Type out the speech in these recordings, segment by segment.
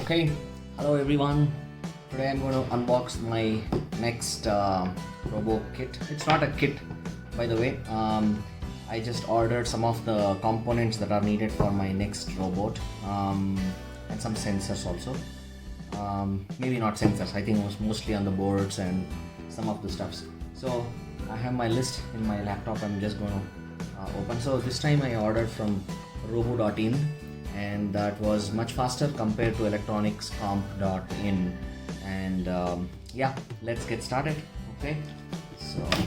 Okay, hello everyone. Today I'm going to unbox my next Robo kit. It's not a kit, by the way. I just ordered some of the components that are needed for my next robot, and some sensors also. Maybe not sensors. I think it was mostly on the boards and some of the stuffs. So I have my list in my laptop. I'm just going to open. So this time I ordered from robo.in, and that was much faster compared to electronicscomp.in. And yeah, let's get started. Okay, so I'm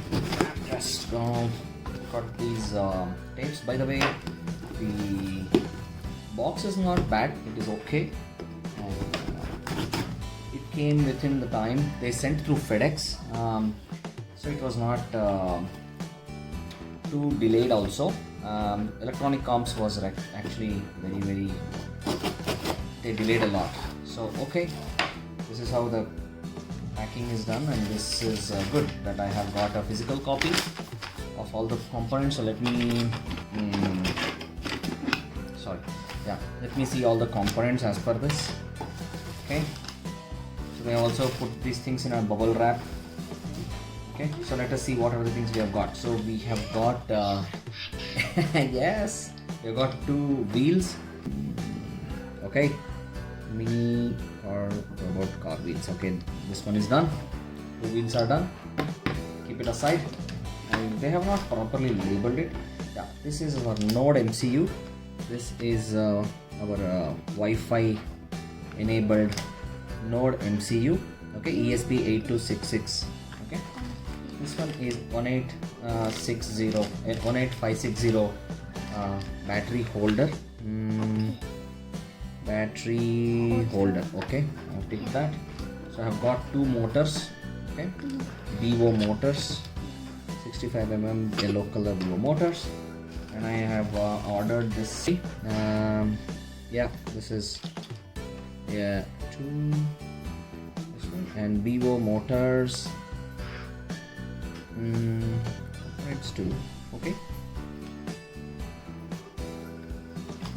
just gonna cut these tapes. By the way, the box is not bad, it is okay. It came within the time. They sent through FedEx, so it was not too delayed also. Electronic comps was actually very they delayed a lot. So okay, this is how the packing is done, and this is good that I have got a physical copy of all the components. So let me let me see all the components as per this. Okay, so they also put these things in a bubble wrap. Okay, so let us see what are the things we have got. So we have got yes, we have got two wheels. Okay, mini or robot car wheels. Okay, this one is done. Two wheels are done. Keep it aside. And they have not properly labeled it. Yeah, this is our Node MCU. This is our Wi-Fi enabled Node MCU. Okay, ESP8266. Okay, this one is 18560 battery holder. Battery holder. Okay, I'll take that. So I have got two motors. Okay, Vivo motors, 65mm yellow color Vivo motors, and I have ordered this. Yeah, this is two. This one and Vivo motors. It's two. Okay.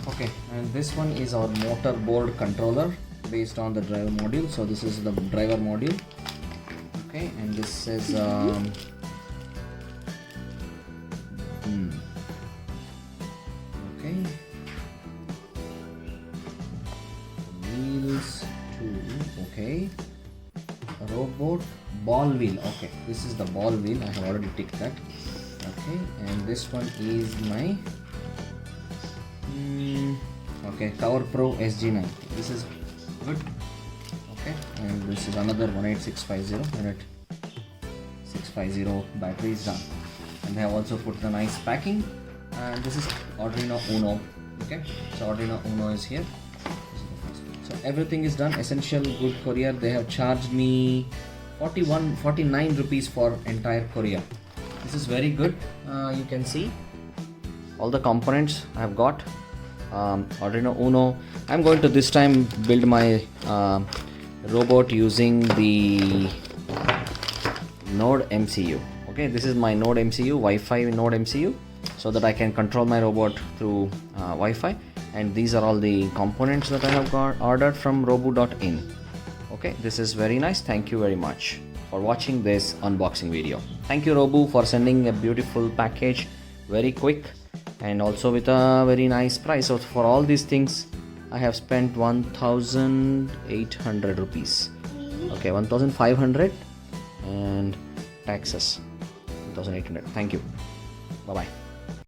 Okay, and this one is our motor board controller based on the driver module. So this is the driver module. Okay, and this says okay, wheels two. Okay, robot ball wheel. Okay, this is the ball wheel. I have already ticked that. Okay, and this one is my okay, Tower Pro SG9. This is good. Okay, and this is another 18650 battery is done, and they have also put the nice packing. And this is Arduino Uno. Okay, so Arduino Uno is here. So everything is done. Essential Good Courier, they have charged me 49 rupees for entire courier. This is very good. You can see all the components I have got. Arduino Uno. I'm going to this time build my robot using the Node MCU. Okay, this is my Node MCU, Wi-Fi Node MCU, so that I can control my robot through Wi-Fi. And these are all the components that I have got ordered from robo.in. Okay, this is very nice. Thank you very much for watching this unboxing video. Thank you, Robo, for sending a beautiful package very quick, and also with a very nice price. So for all these things I have spent 1,800 rupees. Okay, 1,500 and taxes 1,800. Thank you. Bye bye.